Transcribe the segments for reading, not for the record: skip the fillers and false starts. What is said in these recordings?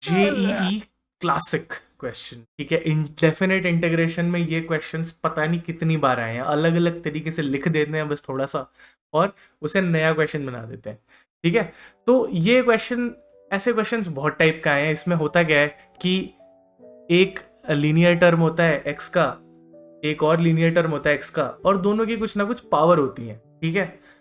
JEE classic question, ठीक है। Indefinite integration में ये क्वेश्चंस पता नहीं कितनी बार आए हैं, अलग अलग तरीके से लिख देते हैं बस थोड़ा सा, और उसे नया क्वेश्चन बना देते हैं, ठीक है। तो ये क्वेश्चन, ऐसे क्वेश्चंस बहुत टाइप का आए हैं। इसमें होता क्या है कि एक लीनियर टर्म होता है एक्स का, एक और लीनियर टर्म होता है एक्स का, और दोनों की कुछ ना कुछ पावर होती है, ठीक है।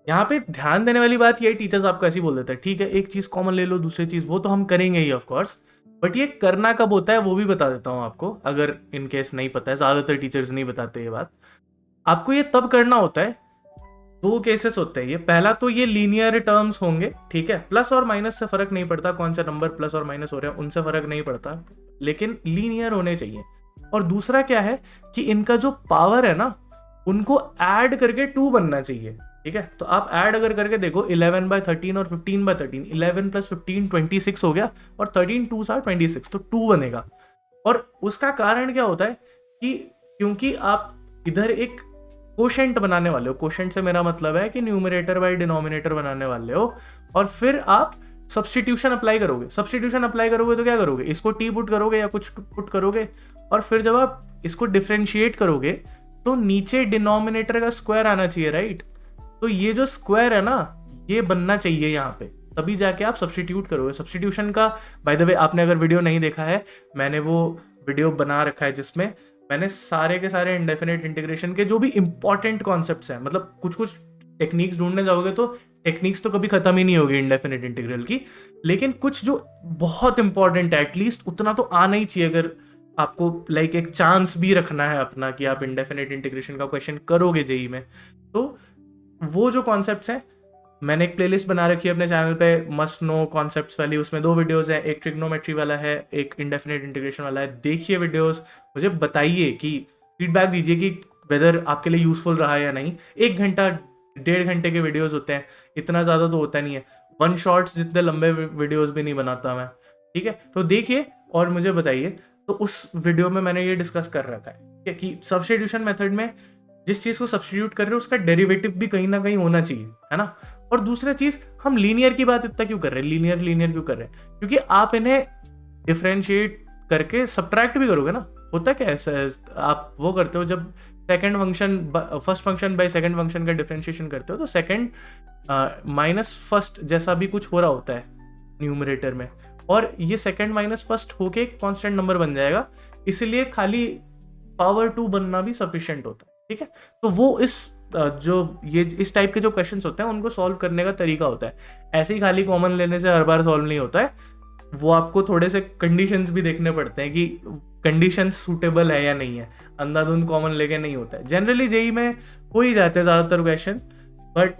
यहाँ पे ध्यान देने वाली बात ये, टीचर्स आपको ऐसी बोल देते हैं, ठीक है एक चीज कॉमन ले लो, दूसरी चीज वो तो हम करेंगे ही ऑफ कोर्स, बट ये करना कब होता है वो भी बता देता हूँ आपको, अगर इन केस नहीं पता है। ज्यादातर टीचर्स नहीं बताते ये बात। आपको ये तब करना होता है, दो केसेस होते हैं ये। पहला तो ये लीनियर टर्म्स होंगे, ठीक है, प्लस और माइनस से फर्क नहीं पड़ता, कौन सा नंबर प्लस और माइनस हो रहे हैं उनसे फर्क नहीं पड़ता, लेकिन लीनियर होने चाहिए। और दूसरा क्या है कि इनका जो पावर है ना, उनको ऐड करके 2 बनना चाहिए, ठीक है। तो आप ऐड अगर करके देखो 11/13 और 15/13, 11 + 15 26 हो गया, और 13 2s are 26, तो 2 बनेगा। और उसका कारण क्या होता है कि क्योंकि आप इधर एक कोशेंट बनाने वाले हो, कोशेंट से मेरा मतलब है कि न्यूमरेटर बाय डिनोमिनेटर बनाने वाले हो, और फिर आप सब्सटीट्यूशन अप्लाई करोगे। सब्सटीट्यूशन अप्लाई करोगे तो क्या करोगे, इसको टी पुट करोगे या कुछ पुट करोगे, और फिर जब आप इसको डिफ्रेंशिएट करोगे तो नीचे डिनोमिनेटर का स्क्वायर आना चाहिए, राइट। तो ये जो स्क्वायर है ना, ये बनना चाहिए यहाँ पे, तभी जाके आप सब्सटीट्यूट करोगे। सब्सटीट्यूशन का, बाय द वे, आपने अगर वीडियो नहीं देखा है, मैंने वो वीडियो बना रखा है जिसमें मैंने सारे के सारे इंडेफिनेट इंटीग्रेशन के जो भी इंपॉर्टेंट कॉन्सेप्ट्स हैं, मतलब कुछ कुछ टेक्निक्स ढूंढने जाओगे तो टेक्निक्स तो कभी खत्म ही नहीं होगी इंडेफिनेट इंटीग्रल की, लेकिन कुछ जो बहुत इंपॉर्टेंट है एटलीस्ट उतना तो आना ही चाहिए, अगर आपको लाइक एक चांस भी रखना है अपना कि आप इंडेफिनेट इंटीग्रेशन का क्वेश्चन करोगे जेई में। तो वो जो कॉन्सेप्ट्स हैं, मैंने एक प्लेलिस्ट बना रखी है अपने चैनल पे, मस्ट नो कॉन्सेप्ट्स वाली। उसमें 2 वीडियोस हैं, एक ट्रिग्नोमेट्री वाला है, एक इंडेफिनेट इंटीग्रेशन वाला है। देखिए वीडियोस, मुझे बताइए कि फीडबैक दीजिए कि वेदर आपके लिए यूजफुल रहा या नहीं। 1 घंटा 1.5 घंटे के वीडियोस होते हैं, इतना ज़्यादा तो होता नहीं है। 1 शॉर्ट्स जितने लंबे वीडियोस भी नहीं बनाता मैं, ठीक है। तो देखिए और मुझे बताइए। तो उस वीडियो में मैंने ये डिस्कस कर रखा है कि सब्स्टिट्यूशन मेथड में जिस चीज को सब्स्टिट्यूट कर रहे हो उसका डेरिवेटिव भी कहीं ना कहीं होना चाहिए, है ना। और दूसरा चीज, हम लीनियर की बात इतना क्यों कर रहे हैं, लीनियर लीनियर क्यों कर रहे हैं, क्योंकि आप इन्हें डिफरेंशिएट करके सब्ट्रैक्ट भी करोगे ना। होता क्या है, आप वो करते हो जब second function first function by second function का डिफरेंशिएशन करते हो, तो सेकंड माइनस फर्स्ट जैसा भी कुछ हो रहा होता है न्यूमरेटर में, और ये सेकंड माइनस फर्स्ट होके एक कांस्टेंट नंबर बन जाएगा, इसलिए खाली पावर 2 बनना भी सफिशिएंट होता है, ठीक है। तो वो इस जो ये इस टाइप के जो क्वेश्चंस होते हैं उनको सॉल्व करने का तरीका होता है। ऐसे ही खाली कॉमन लेने से हर बार सॉल्व नहीं होता है, वो आपको थोड़े से कंडीशंस भी देखने पड़ते हैं कि कंडीशंस सूटेबल है या नहीं है। अंधाधुंध कॉमन लेके नहीं होता है। जनरली जेई में हो ही जाते हैं ज़्यादातर क्वेश्चन, बट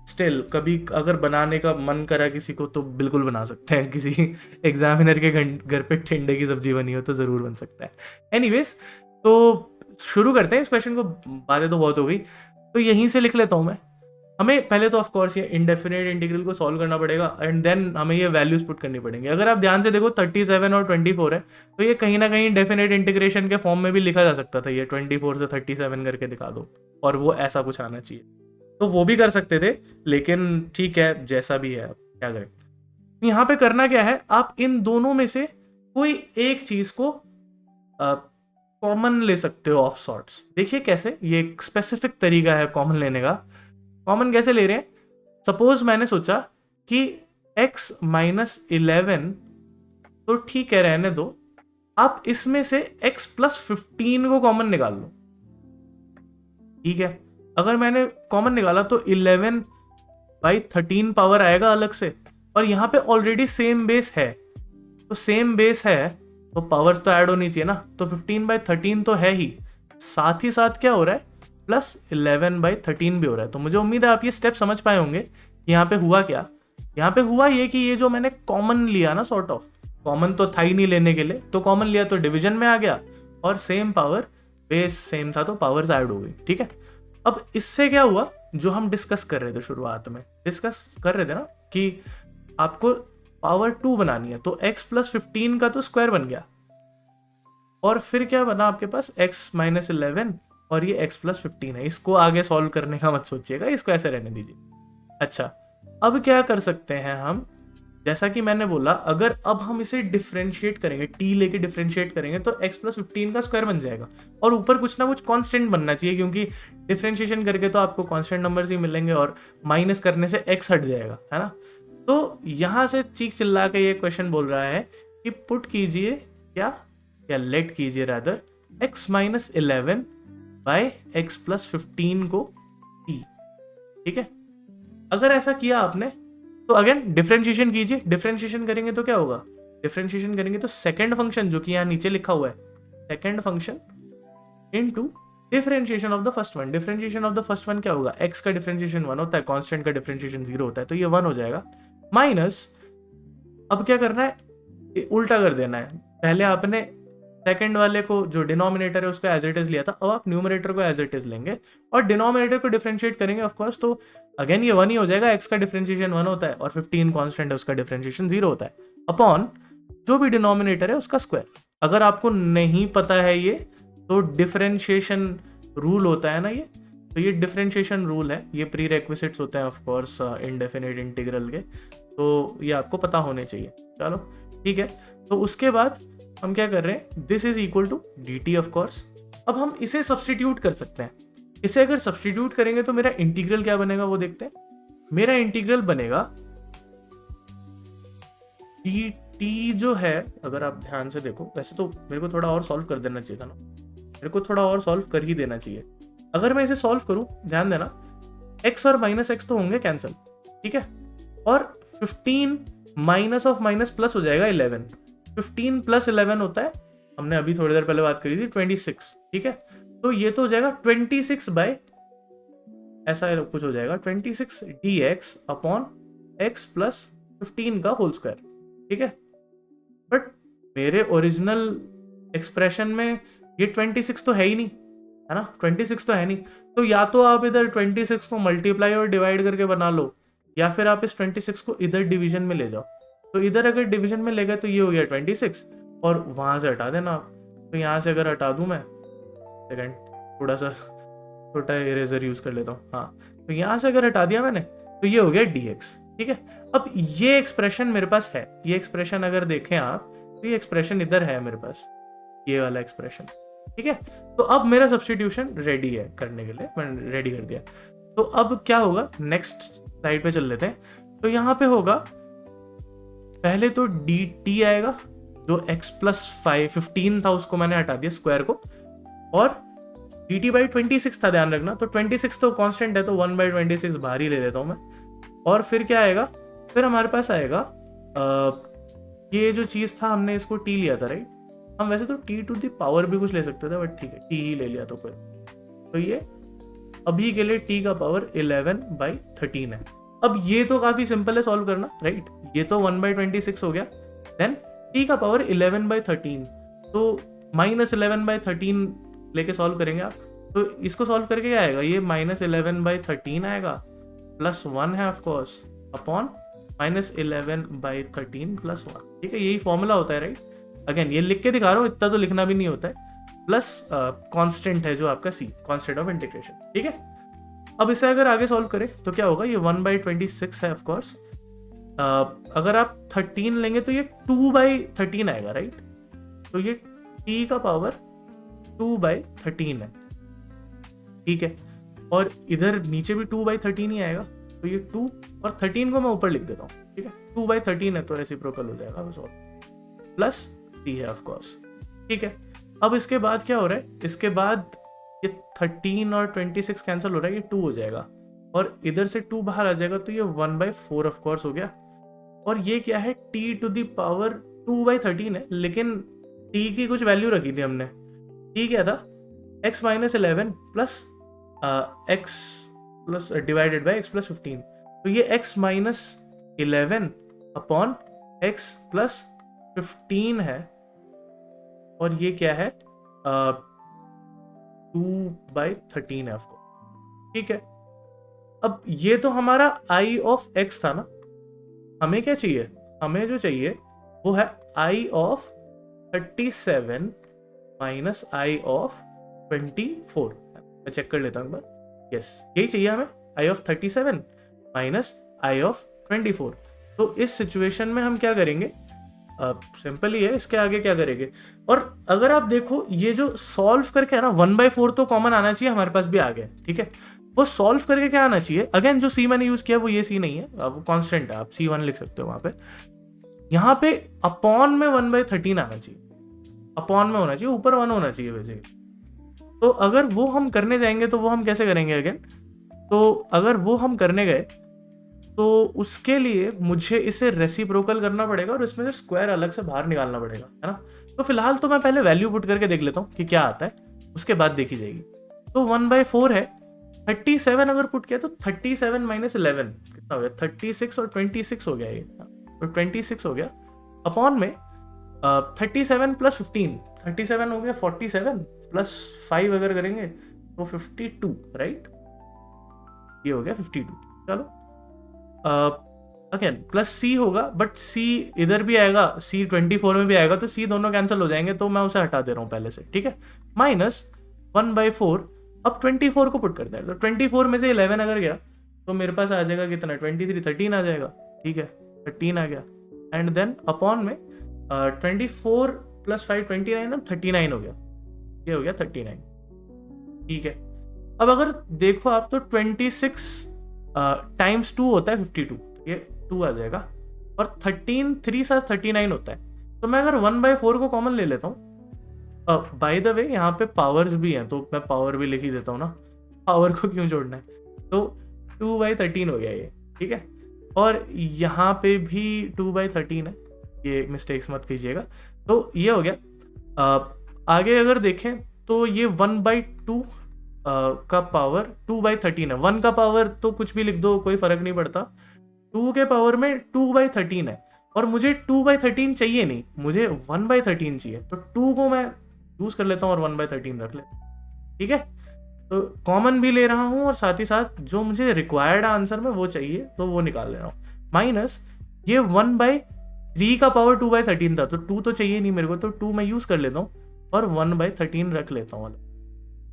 स्टिल कभी अगर बनाने का मन करा किसी को तो बिल्कुल बना सकते हैं। किसी एग्जामिनर के घर पे टिंडे की सब्जी बनी हो तो ज़रूर बन सकता है। एनीवेज, तो शुरू करते हैं इस क्वेश्चन को। बातें तो बहुत हो गई, तो यहीं से लिख लेता हूँ मैं। हमें पहले तो ऑफ कोर्स ये इंडेफिनेट इंटीग्रल को सॉल्व करना पड़ेगा, एंड देन हमें ये वैल्यूज पुट करनी पड़ेंगी। अगर आप ध्यान से देखो 37 और 24 है, तो ये कहीं ना कहीं डेफिनेट इंटीग्रेशन के फॉर्म में भी लिखा जा सकता था। ये 24 से 37 करके दिखा दो, और वो ऐसा कुछ आना चाहिए, तो वो भी कर सकते थे। लेकिन ठीक है, जैसा भी है, क्या करें। यहाँ पे करना क्या है, आप इन दोनों में से कोई एक चीज को कॉमन ले सकते हो ऑफ सॉर्ट्स। देखिए कैसे, ये एक स्पेसिफिक तरीका है कॉमन लेने का। कॉमन कैसे ले रहे हैं, सपोज मैंने सोचा कि x - 11, तो ठीक है रहने दो, आप इसमें से x + 15 को कॉमन निकाल लो, ठीक है। अगर मैंने कॉमन निकाला तो 11/13 पावर आएगा अलग से, और यहाँ पे ऑलरेडी सेम बेस है, तो सेम बेस है तो पावर्स तो ऐड होनी चाहिए ना। तो 15/13 तो है ही, साथ ही साथ क्या हो रहा है, +11/13 भी हो रहा है। तो मुझे उम्मीद है आप ये स्टेप समझ पाए होंगे। यहाँ पे हुआ क्या, यहाँ पे हुआ ये कि ये जो मैंने कॉमन लिया ना, सॉर्ट ऑफ कॉमन तो था ही नहीं लेने के लिए, तो कॉमन लिया तो डिवीजन में आ गया, और सेम पावर, बेस सेम था तो पावर्स ऐड हो गई, ठीक है। अब इससे क्या हुआ, जो हम डिस्कस कर रहे थे शुरुआत में, डिस्कस कर रहे थे ना कि आपको पावर 2 बनानी है, तो x + 15 का तो स्क्वायर बन गया, और फिर क्या बना आपके पास, x - 11, और ये x + 15 है। इसको आगे सॉल्व करने का मत सोचिएगा, इसको ऐसे रहने दीजिए। अच्छा, अब क्या कर सकते हैं हम, जैसा कि मैंने बोला, अगर अब हम इसे डिफ्रेंशिएट करेंगे, टी लेके डिफ्रेंशिएट करेंगे तो x प्लस 15 का स्क्वायर बन जाएगा, और ऊपर कुछ ना कुछ कांस्टेंट बनना चाहिए, क्योंकि डिफ्रेंशिएशन करके तो आपको कांस्टेंट नंबर्स ही मिलेंगे और माइनस करने से x हट जाएगा, है ना। तो यहाँ से चीख चिल्ला के ये क्वेश्चन बोल रहा है कि पुट कीजिए क्या, या लेट कीजिए rather, x minus 11 by x plus 15 को t, ठीक है। अगर ऐसा किया आपने तो अगेन डिफरेंशिएशन कीजिए, डिफरेंशिएशन करेंगे तो क्या होगा, डिफरेंशिएशन करेंगे तो सेकंड फंक्शन जो कि यहाँ नीचे लिखा हुआ है, second function into differentiation of the first one. Differentiation of the first one क्या होगा, x का डिफरेंशिएशन 1 होता है, कांस्टेंट का डिफरेंशिएशन 0 होता है, तो ये 1 हो जाएगा, माइनस, अब क्या करना है, उल्टा कर देना है। पहले आपने सेकंड वाले को जो डिनोमिनेटर है उसको एज इट इज लिया था, अब आप न्यूमरेटर को एज इट इज लेंगे और डिनोमिनेटर को डिफरेंशिएट करेंगे ऑफ कोर्स, तो अगेन ये 1 ही हो जाएगा, x का डिफरेंशिएशन 1 होता है और 15 कांस्टेंट है उसका डिफरेंशिएशन 0 होता है, अपॉन जो भी डिनोमिनेटर है उसका स्क्वायर। अगर आपको नहीं पता है ये, तो डिफरेंशिएशन रूल होता है ना ये, तो ये डिफरेंशिएशन रूल है, ये प्री रेक्विजिट्स होते हैं ऑफ कोर्स इनडेफिनिट इंटीग्रल के, तो ये आपको पता होने चाहिए। चलो ठीक है, तो उसके बाद हम क्या कर रहे हैं, this is equal to d t of course. अब हम इसे सब्सटीट्यूट कर सकते हैं, इसे अगर सब्सटीट्यूट करेंगे तो मेरा इंटीग्रल क्या बनेगा वो देखते हैं। मेरा इंटीग्रल बनेगा डी टी जो है, अगर आप ध्यान से देखो, वैसे तो मेरे को थोड़ा और सॉल्व कर देना चाहिए था ना, मेरे को थोड़ा और सॉल्व कर ही देना चाहिए। अगर मैं इसे सॉल्व करूं, ध्यान देना, x और माइनस एक्स तो होंगे कैंसिल, ठीक है, और 15 माइनस ऑफ माइनस प्लस हो जाएगा 11, 15 प्लस 11 होता है, हमने अभी थोड़ी देर पहले बात करी थी 26, ठीक है, तो ये तो हो जाएगा 26 बाय ऐसा कुछ हो जाएगा 26 dx अपॉन x प्लस 15 का होल स्क्वायर, ठीक है। बट मेरे ओरिजिनल एक्सप्रेशन में ये 26 तो है ही नहीं, है ना, 26 तो है नहीं, तो या तो आप इधर 26 को मल्टीप्लाई और डिवाइड करके बना लो, या फिर आप इस 26 को इधर डिवीजन में ले जाओ। तो इधर अगर डिवीजन में ले गए तो ये हो गया 26, और वहां से हटा देना आप, तो यहाँ से अगर हटा दूं मैं, सेकंड थोड़ा सा छोटा इरेजर यूज कर लेता हूँ, हाँ, तो यहाँ से अगर हटा दिया मैंने तो ये हो गया dx, ठीक है। अब ये एक्सप्रेशन मेरे पास है, ये एक्सप्रेशन अगर देखें आप तो ये एक्सप्रेशन इधर है मेरे पास, ये वाला एक्सप्रेशन, ठीक है। तो अब मेरा सब्स्टिट्यूशन रेडी है करने के लिए, मैंने रेडी कर दिया। तो अब क्या होगा, नेक्स्ट स्लाइड पे चल लेते हैं। तो यहाँ पे होगा पहले तो dt आएगा, जो x प्लस 15 था उसको मैंने हटा दिया स्क्वायर को, और dt बाई 26 था, ध्यान रखना, तो 26 तो कांस्टेंट है तो 1 बाई 26 बाहर ही ले लेता हूँ मैं। और फिर क्या आएगा, फिर हमारे पास आएगा ये जो चीज़ था, हमने इसको t लिया था राइट, हम वैसे तो t टू द पावर भी कुछ ले सकते थे, बट ठीक है t ही ले लिया तो कोई, तो ये अभी के लिए t का पावर 11 बाई 13 है। अब ये तो काफी सिंपल है सॉल्व करना राइट, ये तो 1 बाई 26 हो गया, देन t का पावर 11 बाई 13, तो माइनस 11 बाई 13 लेके सॉल्व करेंगे आप, तो इसको सॉल्व करके क्या आएगा, ये माइनस 11 बाई 13 आएगा, प्लस 1 है of course, upon minus 11 by 13 plus 1, ठीक है, यही फॉर्मूला होता है राइट। अगेन ये लिख के दिखा रहा हूँ, इतना तो लिखना भी नहीं होता है, प्लस कांस्टेंट है जो आपका c, कांस्टेंट ऑफ इंटीग्रेशन, ठीक है। अब इसे अगर आगे सॉल्व करें तो क्या होगा, ये 1 बाई 26 है ऑफकोर्स, अगर आप 13 लेंगे तो ये 2 बाई 13 आएगा राइट, तो ये t का पावर 2 बाई 13 है, ठीक है, और इधर नीचे भी 2 बाई 13 ही आएगा, तो ये 2 और 13 को मैं ऊपर लिख देता हूँ, ठीक है, 2 बाई 13 है तो रेसिप्रोकल हो जाएगा बस, और प्लस c है ऑफकोर्स, ठीक है। अब इसके बाद क्या हो रहा है, इसके बाद ये 13 और 26 कैंसिल हो रहा है, ये 2 हो जाएगा, और इधर से 2 बाहर आ जाएगा, तो ये 1 बाई 4 ऑफकोर्स हो गया, और ये क्या है, t to the power 2 by 13 है, लेकिन t की कुछ वैल्यू रखी थी हमने, t क्या था, x minus 11 plus x plus divided by x plus 15, तो ये x minus 11 upon x plus 15 है, और ये क्या है 2 बाई 13 है आपको, ठीक है। अब ये तो हमारा i ऑफ x था ना, हमें क्या चाहिए, हमें जो चाहिए वो है i of 37 minus i of 24, मैं चेक कर लेता हूँ एक बार, यस यही चाहिए हमें, i of 37 minus i of 24, तो इस सिचुएशन में हम क्या करेंगे, सिंपल ही है, इसके आगे क्या करेंगे। और अगर आप देखो ये जो सॉल्व करके है ना 1/4 तो कॉमन आना चाहिए, हमारे पास भी आ गया, ठीक है। वो सॉल्व करके क्या आना चाहिए, अगेन जो सी मैंने यूज किया वो ये सी नहीं है, वो कांस्टेंट है, आप C1 लिख सकते हो वहां पे। यहाँ पे अपॉन में 1/13 आना चाहिए, अपॉन में होना चाहिए, ऊपर 1 होना चाहिए वैसे। तो अगर वो हम करने जाएंगे तो वो हम कैसे करेंगे अगेन, तो अगर वो हम करने गए तो उसके लिए मुझे इसे रेसिप्रोकल करना पड़ेगा और इसमें से स्क्वायर अलग से बाहर निकालना पड़ेगा, है ना। तो फिलहाल तो मैं पहले वैल्यू पुट करके देख लेता हूँ कि क्या आता है, उसके बाद देखी जाएगी। तो 1/4 है, 37 अगर पुट किया तो 37 माइनस 11 कितना हो गया, 36 और 26 हो गया ये, तो 26 हो गया अपॉन में 37 प्लस 15, 37 हो गया 47 प्लस 5 अगर करेंगे तो 52, राइट, ये हो गया 52। चलो अगेन प्लस सी होगा, बट सी इधर भी आएगा, सी 24 में भी आएगा, तो सी दोनों कैंसिल हो जाएंगे, तो मैं उसे हटा दे रहा हूँ पहले से, ठीक है। माइनस 1/4, अब 24 को पुट करते हैं, तो 24 में से 11 अगर गया तो मेरे पास आ जाएगा कितना, 23, 13 आ जाएगा, ठीक है, 13 आ गया। एंड देन अपॉन में 24 प्लस 5 29, 39 हो गया, ये हो गया 39, ठीक है। अब अगर देखो आप तो 26 टाइम्स 2 होता है 52, ये 2 आ जाएगा, और 13 3 साथ 39 होता है। तो मैं अगर 1/4 को कॉमन ले लेता हूँ, बाय द वे यहाँ पे पावर्स भी हैं तो मैं पावर भी लिख ही देता हूँ ना, पावर को क्यों जोड़ना है, तो 2/13 हो गया ये, ठीक है। और यहाँ पे भी 2/13 है, ये मिस्टेक्स मत कीजिएगा। तो ये हो गया। आगे अगर देखें तो ये 1/2 का पावर 2/13 है, 1 का पावर तो कुछ भी लिख दो कोई फर्क नहीं पड़ता, 2 के पावर में 2/13 है, और मुझे 2/13 चाहिए नहीं, मुझे 1/13 चाहिए, तो 2 को मैं यूज कर लेता हूँ और 1/13 रख लेता हूँ, ठीक है। तो कॉमन भी ले रहा हूँ और साथ ही साथ जो मुझे रिक्वायर्ड आंसर में वो चाहिए तो वो निकाल ले रहा हूँ। माइनस ये 1/3 का पावर 2/13 था, तो 2 तो चाहिए नहीं मेरे को, तो 2 मैं यूज कर लेता हूँ और 1/13 रख लेता हूँ।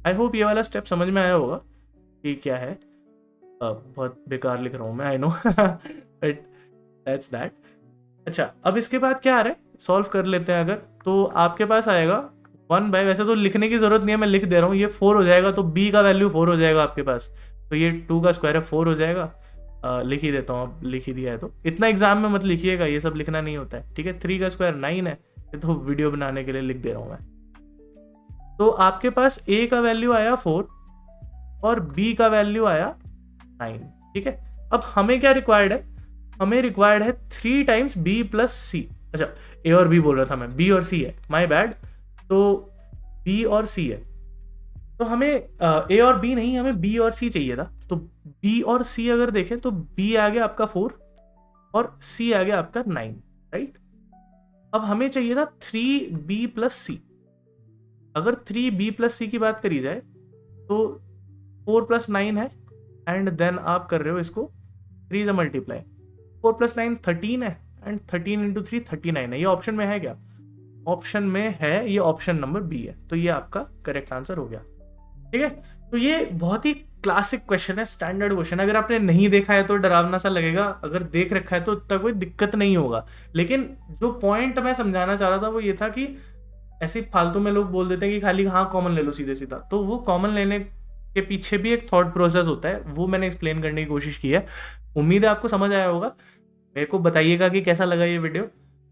आई होप ये वाला स्टेप समझ में आया होगा कि क्या है। बहुत बेकार लिख रहा हूँ मैं, I know, but that's that. अच्छा, अब इसके बाद क्या आ रहा है, सॉल्व कर लेते हैं अगर, तो आपके पास आएगा 1/, वैसे तो लिखने की जरूरत नहीं है, मैं लिख दे रहा हूँ, ये 4 हो जाएगा, तो b का वैल्यू 4 हो जाएगा आपके पास, तो ये 2 का स्क्वायर है 4 हो जाएगा। लिख ही देता हूँ, अब लिख ही दिया है तो इतना एग्जाम में मत लिखिएगा, ये सब लिखना नहीं होता है, ठीक है। 3 का स्क्वायर 9 है, ये तो वीडियो बनाने के लिए लिख दे रहा हूँ मैं। तो आपके पास a का वैल्यू आया 4 और b का वैल्यू आया 9, ठीक है। अब हमें क्या रिक्वायर्ड है, हमें रिक्वायर्ड है 3 टाइम्स b प्लस सी, अच्छा a और b बोल रहा था मैं, b और c है, माय बैड, तो b और c है, तो हमें a और b नहीं, हमें b और c चाहिए था, तो b और c अगर देखें तो b आ गया आपका 4 और c आ गया आपका 9, राइट। अब हमें चाहिए था 3b प्लस c, अगर 3b प्लस सी की बात करी जाए तो 4 + 9 है, एंड देन आप कर रहे हो इसको 3 से मल्टीप्लाई, 4 + 9 13 है, एंड 13 × 3 39 है। ये ऑप्शन में है क्या, ऑप्शन में है, ये ऑप्शन नंबर बी है, तो ये आपका करेक्ट आंसर हो गया, ठीक है। तो ये बहुत ही क्लासिक क्वेश्चन है, स्टैंडर्ड क्वेश्चन। अगर आपने नहीं देखा है तो डरावना सा लगेगा, अगर देख रखा है तो इतना कोई दिक्कत नहीं होगा, लेकिन जो पॉइंट मैं समझाना चाह रहा था वो ये था कि ऐसे फालतू में लोग बोल देते हैं कि खाली हाँ कॉमन ले लो सीधे सीधा, तो वो कॉमन लेने के पीछे भी एक थॉट प्रोसेस होता है, वो मैंने एक्सप्लेन करने की कोशिश की है। उम्मीद है आपको समझ आया होगा। मेरे को बताइएगा कि कैसा लगा ये वीडियो,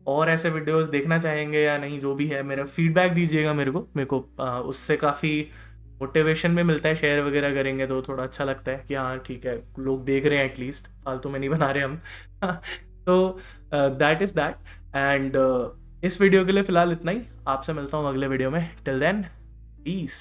और ऐसे वीडियोस देखना चाहेंगे या नहीं, जो भी है मेरा फीडबैक दीजिएगा मेरे को उससे काफ़ी मोटिवेशन भी मिलता है, शेयर वगैरह करेंगे तो थोड़ा अच्छा लगता है कि हाँ ठीक है लोग देख रहे हैं, एटलीस्ट फालतू में नहीं बना रहे हम। तो दैट इज़ दैट, एंड इस वीडियो के लिए फ़िलहाल इतना ही। आपसे मिलता हूँ अगले वीडियो में, टिल देन पीस।